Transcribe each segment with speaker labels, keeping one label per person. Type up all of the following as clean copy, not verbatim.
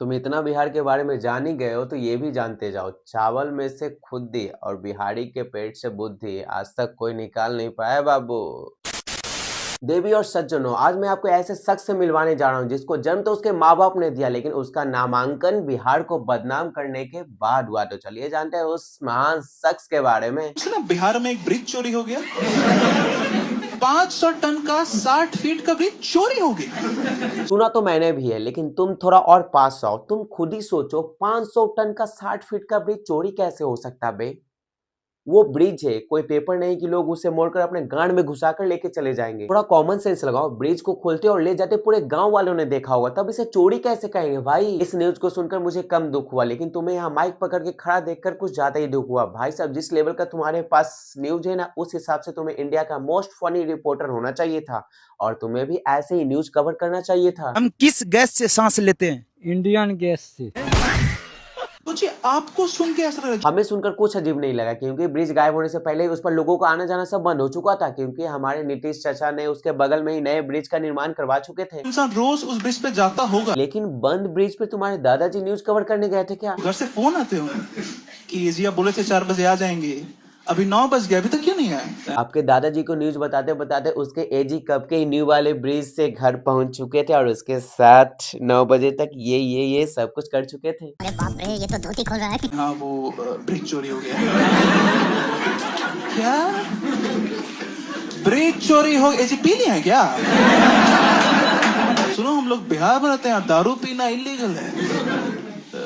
Speaker 1: तुम इतना बिहार के बारे में जान ही गए हो तो ये भी जानते जाओ, चावल में से खुद्दी और बिहारी के पेट से बुद्धि आज तक कोई निकाल नहीं पाया बाबू। देवी और सज्जनों, आज मैं आपको ऐसे शख्स से मिलवाने जा रहा हूं जिसको जन्म तो उसके माँ बाप ने दिया, लेकिन उसका नामांकन बिहार को बदनाम करने के बाद हुआ। तो चलिए जानते हैं उस महान शख्स के बारे में।
Speaker 2: बिहार में एक ब्रिज चोरी हो गया। 500 टन का 60 फीट का ब्रिज चोरी हो गया।
Speaker 1: सुना तो मैंने भी है, लेकिन तुम थोड़ा और पास आओ। तुम खुद ही सोचो, 500 टन का 60 फीट का ब्रिज चोरी कैसे हो सकता बे? वो ब्रिज है, कोई पेपर नहीं कि लोग उसे मोड़कर अपने गांड में घुसाकर लेके चले जाएंगे। थोड़ा कॉमन सेंस लगाओ। ब्रिज को खोलते और ले जाते पूरे गांव वालों ने देखा होगा, तब इसे चोरी कैसे कहेंगे भाई? इस न्यूज को सुनकर मुझे कम दुख हुआ, लेकिन तुम्हें यहाँ माइक पकड़ के खड़ा देखकर कुछ ज्यादा ही दुख हुआ। भाई साहब, जिस लेवल का तुम्हारे पास न्यूज है ना, उस हिसाब से तुम्हें इंडिया का मोस्ट फनी रिपोर्टर होना चाहिए था, और तुम्हें भी ऐसे ही न्यूज कवर करना चाहिए था।
Speaker 3: हम किस गैस से सांस लेते हैं?
Speaker 4: इंडियन गैस से।
Speaker 2: सोचिए, आपको सुन के ऐसा लगा।
Speaker 1: हमें सुनकर कुछ अजीब नहीं लगा, क्योंकि ब्रिज गायब होने से पहले ही उस पर लोगों का आना जाना सब बंद हो चुका था, क्योंकि हमारे नीतीश चाचा ने उसके बगल में ही नए ब्रिज का निर्माण करवा चुके थे।
Speaker 2: इंसान रोज उस ब्रिज पे जाता होगा।
Speaker 1: लेकिन बंद ब्रिज पे तुम्हारे दादाजी न्यूज कवर करने गए थे क्या?
Speaker 2: घर से फोन आते हो कि जी आप बोले थे 4 बजे आ जाएंगे, अभी 9 बज गए, अभी तक क्यों नहीं आए?
Speaker 1: आपके दादाजी को न्यूज बताते बताते उसके एजी कब के न्यू वाले ब्रिज से घर पहुंच चुके थे, और उसके साथ 9 बजे तक ये सब कुछ कर चुके थे।
Speaker 5: अरे बाप रे, ये तो धोती खोल रहा है।
Speaker 2: हाँ, वो ब्रिज चोरी हो गया। क्या ब्रिज चोरी हो गया? पी लिया है क्या? सुनो, हम लोग बिहार में रहते हैं, दारू पीना इलीगल है।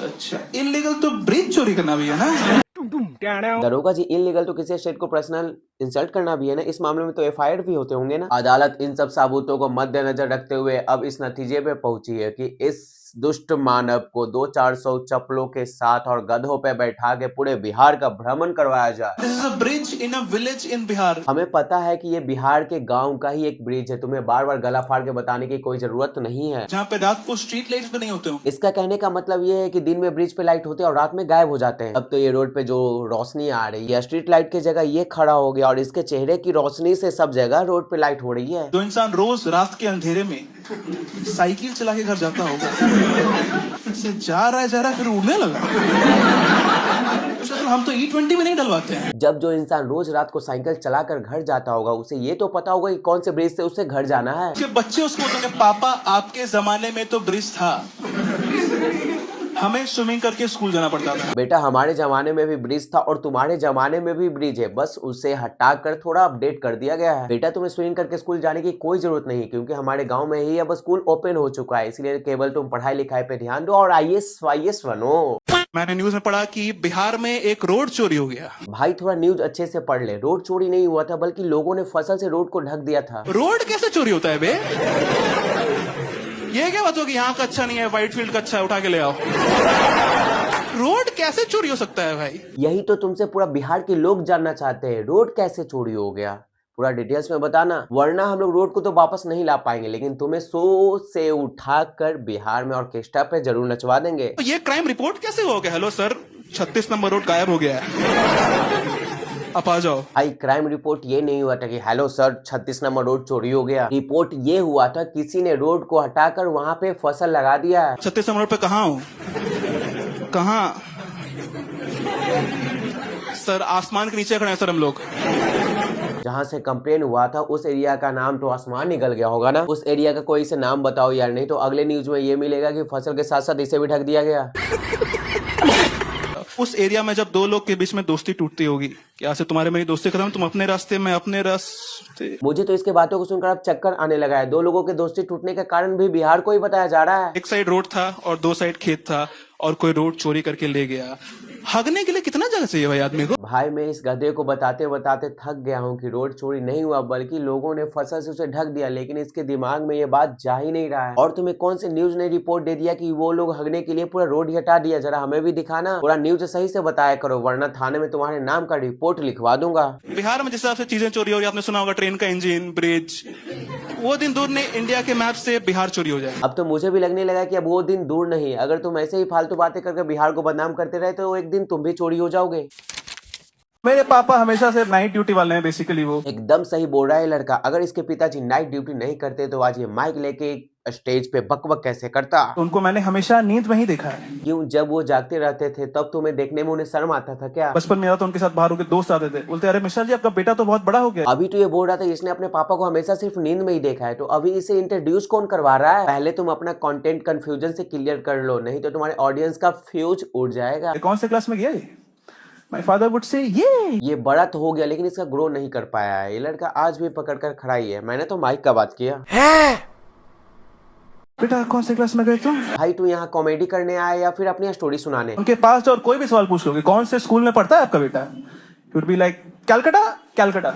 Speaker 2: अच्छा, इलीगल तो ब्रिज चोरी करना भी है ना?
Speaker 1: दरोगा जी, इलीगल तो किसी स्टेट को पर्सनल इंसल्ट करना भी है ना। इस मामले में तो एफआईआर भी होते होंगे ना। अदालत इन सब सबूतों को मद्देनजर रखते हुए अब इस नतीजे पे पहुंची है कि इस दुष्ट मानव को 200-400 चप्पलों के साथ और गधों पे बैठा के पूरे बिहार का भ्रमण करवाया जाए।
Speaker 2: This is a bridge in a village in Bihar.
Speaker 1: हमें पता है कि ये बिहार के गांव का ही एक ब्रिज है, तुम्हें बार बार गला फाड़ के बताने की कोई जरूरत नहीं है।
Speaker 2: जहाँ पे रात को स्ट्रीट लाइट्स भी नहीं होते हो।
Speaker 1: इसका कहने का मतलब ये है कि दिन में ब्रिज पे लाइट होते हैं और रात में गायब हो जाते हैं। अब तो ये रोड पे जो रोशनी आ रही है, स्ट्रीट लाइट की जगह ये खड़ा हो गया, और इसके चेहरे की रोशनी से सब जगह रोड पे लाइट हो रही है।
Speaker 2: जो इंसान रोज रात के अंधेरे में साइकिल चला के घर जाता होगा, से जा रहा है फिर उड़ने लगा। हम तो E20 में नहीं डलवाते हैं।
Speaker 1: जब जो इंसान रोज रात को साइकिल चलाकर घर जाता होगा, उसे ये तो पता होगा कि कौन से ब्रिज से उसे घर जाना है।
Speaker 2: उसके बच्चे उसको बोलते हैं, पापा आपके जमाने में तो ब्रिज था, हमें स्विमिंग करके स्कूल जाना पड़ता था।
Speaker 1: बेटा, हमारे जमाने में भी ब्रिज था और तुम्हारे जमाने में भी ब्रिज है, बस उसे हटाकर थोड़ा अपडेट कर दिया गया है। बेटा, तुम्हें स्विमिंग करके स्कूल जाने की कोई जरूरत नहीं, क्योंकि हमारे गांव में ही अब स्कूल ओपन हो चुका है। इसलिए केवल तुम पढ़ाई लिखाई पे ध्यान दो और IAS बनो।
Speaker 2: मैंने न्यूज में पढ़ा कि बिहार में एक रोड चोरी हो गया।
Speaker 1: भाई, थोड़ा न्यूज अच्छे से पढ़ ले। रोड चोरी नहीं हुआ था, बल्कि लोगों ने फसल से रोड को ढक दिया था।
Speaker 2: रोड कैसे चोरी होता है बे? ये क्या बात हो कि यहाँ का अच्छा नहीं है, व्हाइट फील्ड का अच्छा है, उठा के ले आओ। रोड कैसे चोरी हो सकता है भाई?
Speaker 1: यही तो तुमसे पूरा बिहार के लोग जानना चाहते हैं, रोड कैसे चोरी हो गया। पूरा डिटेल्स में बताना, वरना हम लोग रोड को तो वापस नहीं ला पाएंगे, लेकिन तुम्हें 100 से उठाकर बिहार में ऑर्केस्ट्रा पे जरूर नचवा देंगे।
Speaker 2: तो ये क्राइम रिपोर्ट कैसे हो गया? हेलो सर, 36 नंबर रोड गायब हो गया है, आप आ जाओ।
Speaker 1: भाई, क्राइम रिपोर्ट ये नहीं हुआ था कि हेलो सर 36 नंबर रोड चोरी हो गया। रिपोर्ट ये हुआ था, किसी ने रोड को हटाकर वहाँ पे फसल लगा दिया है।
Speaker 2: 36 नंबर रोड पे कहाँ हूँ? कहाँ सर? आसमान के नीचे खड़े हैं सर हम लोग।
Speaker 1: जहाँ से कंप्लेन हुआ था उस एरिया का नाम तो आसमान निकल गया होगा ना। उस एरिया का कोई से नाम बताओ यार, नहीं तो अगले न्यूज में ये मिलेगा कि फसल के साथ साथ इसे भी ढक दिया गया।
Speaker 2: उस एरिया में जब दो लोग के बीच में दोस्ती टूटती होगी, क्या से तुम्हारे मेरी दोस्ती खत्म, तुम अपने रास्ते मैं अपने रास्ते।
Speaker 1: मुझे तो इसके बातों को सुनकर अब चक्कर आने लगा है। दो लोगों के दोस्ती टूटने का कारण भी बिहार को ही बताया जा रहा है।
Speaker 2: एक साइड रोड था और 2 साइड खेत था, और कोई रोड चोरी करके ले गया। हगने के लिए कितना जगह चाहिए भाई आदमी को?
Speaker 1: भाई, मैं इस गधे को बताते बताते थक गया हूँ कि रोड चोरी नहीं हुआ, बल्कि लोगों ने फसल से उसे ढक दिया, लेकिन इसके दिमाग में ये बात जा ही नहीं रहा है। और तुम्हें कौन से न्यूज ने रिपोर्ट दे दिया कि वो लोग हगने के लिए पूरा रोड ही हटा दिया? जरा हमें भी दिखाना, पूरा न्यूज सही से बताया करो, वरना थाने में तुम्हारे नाम का रिपोर्ट लिखवा दूंगा।
Speaker 2: बिहार में जिस हिसाब से चीजें चोरी हो रही है, आपने सुना होगा ट्रेन का इंजन, ब्रिज, वो दिन दूर नहीं इंडिया के मैप से बिहार चोरी हो जाए।
Speaker 1: अब तो मुझे भी लगने लगा कि अब वो दिन दूर नहीं। अगर तुम ऐसे ही फालतू बातें करके बिहार को बदनाम करते रहे तो एक दिन तुम भी चोरी हो जाओगे।
Speaker 2: मेरे पापा हमेशा से नाइट ड्यूटी वाले हैं, बेसिकली वो।
Speaker 1: एकदम सही बोल रहा है लड़का। अगर इसके पिताजी नाइट ड्यूटी नहीं करते तो आज ये माइक लेके स्टेज पे बकबक कैसे करता।
Speaker 2: तो उनको मैंने हमेशा नींद में ही देखा है।
Speaker 1: क्यों, जब वो जागते रहते थे तब तुम्हें देखने में उन्हें शर्म आता था क्या?
Speaker 2: बचपन में तो उनके साथ बाहर के दोस्त आते थे, बोलते अरे मिश्रा जी आपका बेटा तो बहुत बड़ा हो गया।
Speaker 1: अभी तो ये बोल रहा था इसने अपने पापा को हमेशा सिर्फ नींद में ही देखा है, तो अभी इसे इंट्रोड्यूस कौन करवा रहा है? पहले तुम अपना कंटेंट कंफ्यूजन से क्लियर कर लो, नहीं तो तुम्हारे ऑडियंस का फ्यूज उड़ जाएगा।
Speaker 2: कौन से क्लास में गया ये? माय फादर वुड से ये
Speaker 1: बड़ा तो हो गया लेकिन इसका ग्रो नहीं कर पाया है। ये लड़का आज भी पकड़ कर खड़ा ही है। मैंने तो माइक का बात किया।
Speaker 2: बेटा कौन से क्लास में गए तुम?
Speaker 1: भाई तू यहाँ कॉमेडी करने आया या फिर अपनी स्टोरी सुनाने?
Speaker 2: उनके पास जाओ और कोई भी सवाल पूछ लोगे, कौन से स्कूल में पढ़ता है आपका बेटा? You would be like Calcutta Calcutta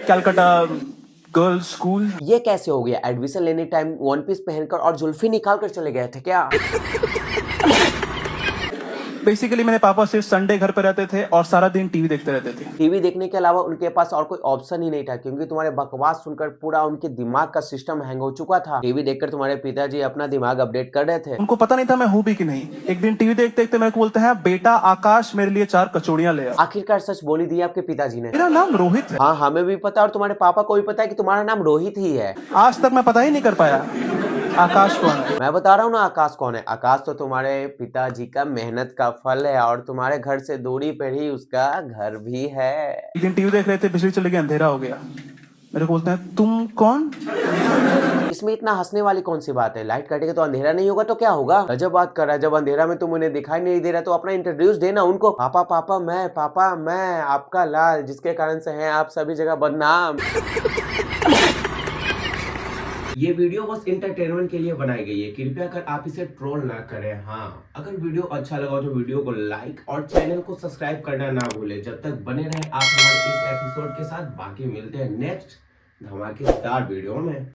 Speaker 2: Calcutta girls school.
Speaker 1: ये कैसे हो गया? एडमिशन लेने टाइम वन पीस पहनकर और जुल्फी निकाल कर चले गए थे क्या?
Speaker 2: बेसिकली मेरे पापा सिर्फ संडे घर पे रहते थे और सारा दिन टीवी देखते रहते थे।
Speaker 1: टीवी देखने के अलावा उनके पास और कोई ऑप्शन ही नहीं था, क्योंकि तुम्हारे बकवास सुनकर पूरा उनके दिमाग का सिस्टम हैंग हो चुका था। टीवी देखकर तुम्हारे पिताजी अपना दिमाग अपडेट कर रहे थे।
Speaker 2: उनको पता नहीं था मैं हूँ भी कि नहीं। एक दिन टीवी देखते देखते मेरे को बोलते हैं बेटा आकाश मेरे लिए 4 कचौड़ियां ले आ।
Speaker 1: आखिरकार सच बोली दी आपके पिताजी ने।
Speaker 2: मेरा नाम रोहित है।
Speaker 1: हाँ, हमें भी पता और तुम्हारे पापा को भी पता है कि तुम्हारा नाम रोहित ही है।
Speaker 2: आज तक मैं पता ही नहीं कर पाया आकाश कौन है।
Speaker 1: मैं बता रहा हूँ ना आकाश कौन है। आकाश तो तुम्हारे पिताजी का मेहनत का फल है और तुम्हारे घर से दूरी पर ही उसका घर भी है।
Speaker 2: एक दिन टीवी देख रहे थे, बिजली चली गई, अंधेरा हो गया। मेरे को बोलते हैं तुम कौन?
Speaker 1: इसमें इतना हंसने वाली कौन सी बात है? लाइट कटेगा तो अंधेरा नहीं होगा तो क्या होगा? अजब बात कर रहा है। जब अंधेरा में तुम उन्हें दिखाई नहीं दे रहा तो अपना इंट्रोड्यूस देना उनको। पापा मैं आपका लाल, जिसके कारण से हैं आप सभी जगह बदनाम। ये वीडियो बस इंटरटेनमेंट के लिए बनाई गई है, कृपया कर आप इसे ट्रोल ना करें। हाँ, अगर वीडियो अच्छा लगा तो वीडियो को लाइक और चैनल को सब्सक्राइब करना ना भूलें। जब तक बने रहे आप हमारे इस एपिसोड के साथ। बाकी मिलते हैं नेक्स्ट धमाकेदार वीडियो में।